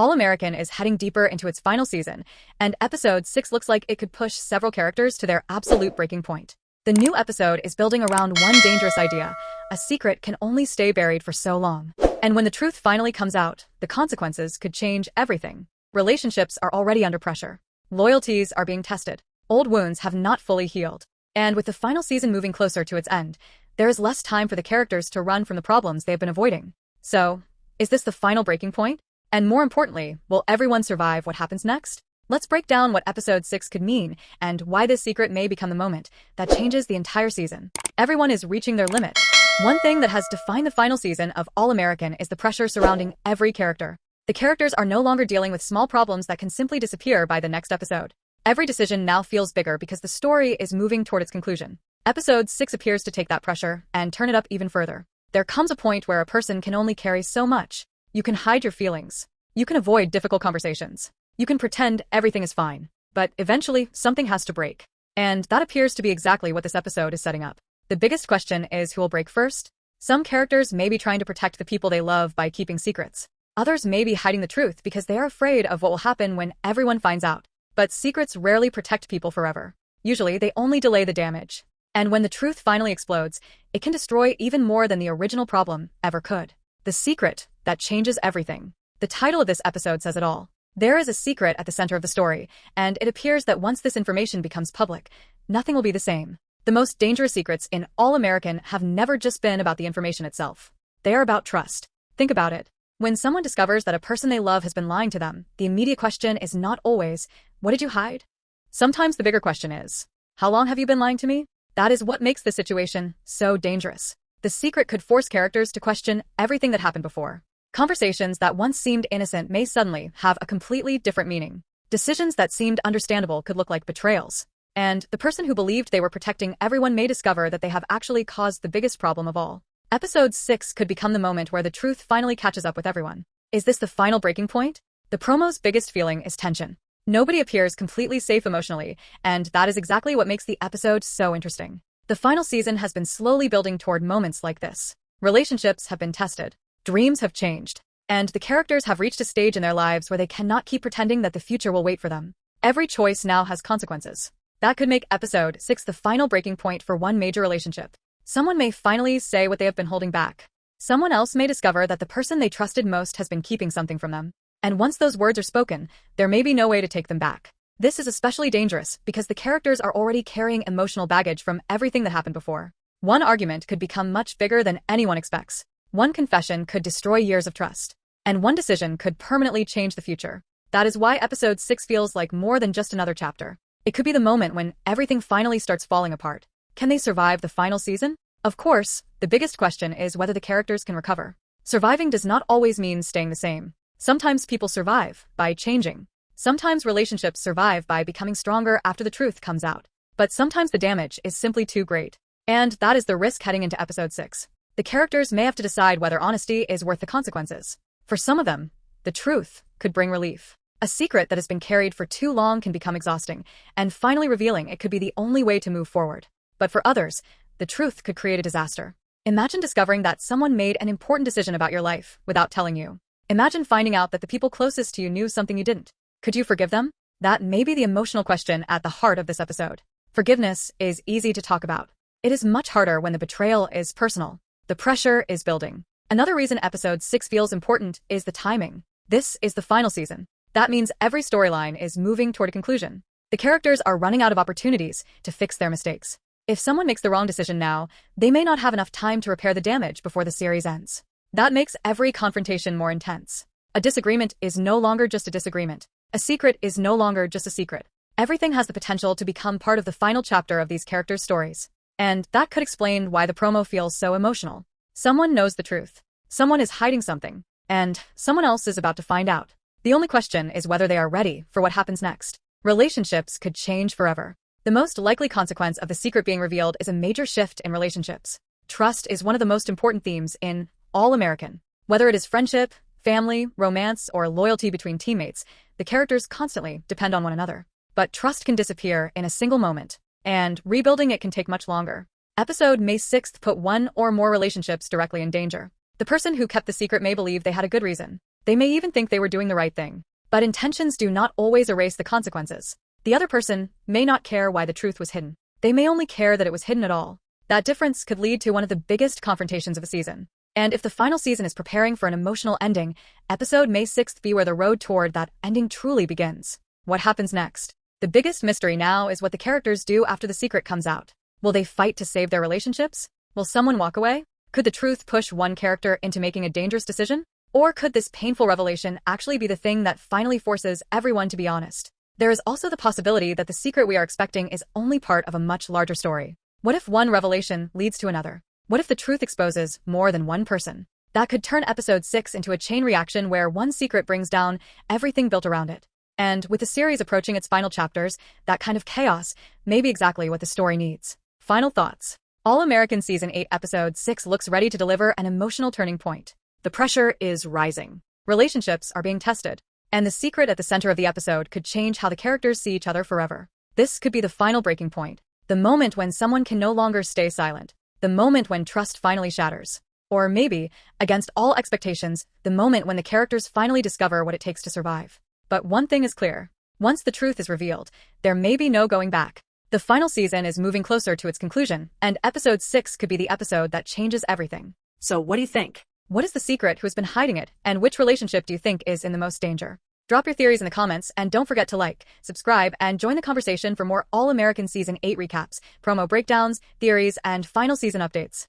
All American is heading deeper into its final season, and episode 6 looks like it could push several characters to their absolute breaking point. The new episode is building around one dangerous idea: a secret can only stay buried for so long. And when the truth finally comes out, the consequences could change everything. Relationships are already under pressure. Loyalties are being tested. Old wounds have not fully healed. And with the final season moving closer to its end, there is less time for the characters to run from the problems they have been avoiding. So, is this the final breaking point? And more importantly, will everyone survive what happens next? Let's break down what episode 6 could mean and why this secret may become the moment that changes the entire season. Everyone is reaching their limit. One thing that has defined the final season of All American is the pressure surrounding every character. The characters are no longer dealing with small problems that can simply disappear by the next episode. Every decision now feels bigger because the story is moving toward its conclusion. Episode 6 appears to take that pressure and turn it up even further. There comes a point where a person can only carry so much. You can hide your feelings. You can avoid difficult conversations. You can pretend everything is fine. But eventually, something has to break. And that appears to be exactly what this episode is setting up. The biggest question is who will break first? Some characters may be trying to protect the people they love by keeping secrets. Others may be hiding the truth because they are afraid of what will happen when everyone finds out. But secrets rarely protect people forever. Usually, they only delay the damage. And when the truth finally explodes, it can destroy even more than the original problem ever could. The secret that changes everything. The title of this episode says it all. There is a secret at the center of the story, and it appears that once this information becomes public, nothing will be the same. The most dangerous secrets in All American have never just been about the information itself. They are about trust. Think about it. When someone discovers that a person they love has been lying to them, the immediate question is not always, "What did you hide?" Sometimes the bigger question is, "How long have you been lying to me?" That is what makes the situation so dangerous. The secret could force characters to question everything that happened before. Conversations that once seemed innocent may suddenly have a completely different meaning. Decisions that seemed understandable could look like betrayals. And the person who believed they were protecting everyone may discover that they have actually caused the biggest problem of all. Episode 6 could become the moment where the truth finally catches up with everyone. Is this the final breaking point? The promo's biggest feeling is tension. Nobody appears completely safe emotionally, and that is exactly what makes the episode so interesting. The final season has been slowly building toward moments like this. Relationships have been tested. Dreams have changed. And the characters have reached a stage in their lives where they cannot keep pretending that the future will wait for them. Every choice now has consequences. That could make episode 6 the final breaking point for one major relationship. Someone may finally say what they have been holding back. Someone else may discover that the person they trusted most has been keeping something from them. And once those words are spoken, there may be no way to take them back. This is especially dangerous because the characters are already carrying emotional baggage from everything that happened before. One argument could become much bigger than anyone expects. One confession could destroy years of trust. And one decision could permanently change the future. That is why episode 6 feels like more than just another chapter. It could be the moment when everything finally starts falling apart. Can they survive the final season? Of course, the biggest question is whether the characters can recover. Surviving does not always mean staying the same. Sometimes people survive by changing. Sometimes relationships survive by becoming stronger after the truth comes out. But sometimes the damage is simply too great. And that is the risk heading into episode 6. The characters may have to decide whether honesty is worth the consequences. For some of them, the truth could bring relief. A secret that has been carried for too long can become exhausting, and finally revealing it could be the only way to move forward. But for others, the truth could create a disaster. Imagine discovering that someone made an important decision about your life without telling you. Imagine finding out that the people closest to you knew something you didn't. Could you forgive them? That may be the emotional question at the heart of this episode. Forgiveness is easy to talk about. It is much harder when the betrayal is personal. The pressure is building. Another reason episode 6 feels important is the timing. This is the final season. That means every storyline is moving toward a conclusion. The characters are running out of opportunities to fix their mistakes. If someone makes the wrong decision now, they may not have enough time to repair the damage before the series ends. That makes every confrontation more intense. A disagreement is no longer just a disagreement. A secret is no longer just a secret. Everything has the potential to become part of the final chapter of these characters' stories. And that could explain why the promo feels so emotional. Someone knows the truth. Someone is hiding something. And someone else is about to find out. The only question is whether they are ready for what happens next. Relationships could change forever. The most likely consequence of the secret being revealed is a major shift in relationships. Trust is one of the most important themes in All American. Whether it is friendship, family, romance, or loyalty between teammates, the characters constantly depend on one another. But trust can disappear in a single moment, and rebuilding it can take much longer. Episode May 6th put one or more relationships directly in danger. The person who kept the secret may believe they had a good reason. They may even think they were doing the right thing. But intentions do not always erase the consequences. The other person may not care why the truth was hidden. They may only care that it was hidden at all. That difference could lead to one of the biggest confrontations of a season. And if the final season is preparing for an emotional ending, episode May 6th be where the road toward that ending truly begins. What happens next? The biggest mystery now is what the characters do after the secret comes out. Will they fight to save their relationships? Will someone walk away? Could the truth push one character into making a dangerous decision? Or could this painful revelation actually be the thing that finally forces everyone to be honest? There is also the possibility that the secret we are expecting is only part of a much larger story. What if one revelation leads to another? What if the truth exposes more than one person? That could turn episode 6 into a chain reaction where one secret brings down everything built around it. And with the series approaching its final chapters, that kind of chaos may be exactly what the story needs. Final thoughts. All American Season 8 Episode 6 looks ready to deliver an emotional turning point. The pressure is rising. Relationships are being tested. And the secret at the center of the episode could change how the characters see each other forever. This could be the final breaking point. The moment when someone can no longer stay silent. The moment when trust finally shatters. Or maybe, against all expectations, the moment when the characters finally discover what it takes to survive. But one thing is clear. Once the truth is revealed, there may be no going back. The final season is moving closer to its conclusion, and episode 6 could be the episode that changes everything. So what do you think? What is the secret? Who's been hiding it? And which relationship do you think is in the most danger? Drop your theories in the comments, and don't forget to like, subscribe, and join the conversation for more All-American Season 8 recaps, promo breakdowns, theories, and final season updates.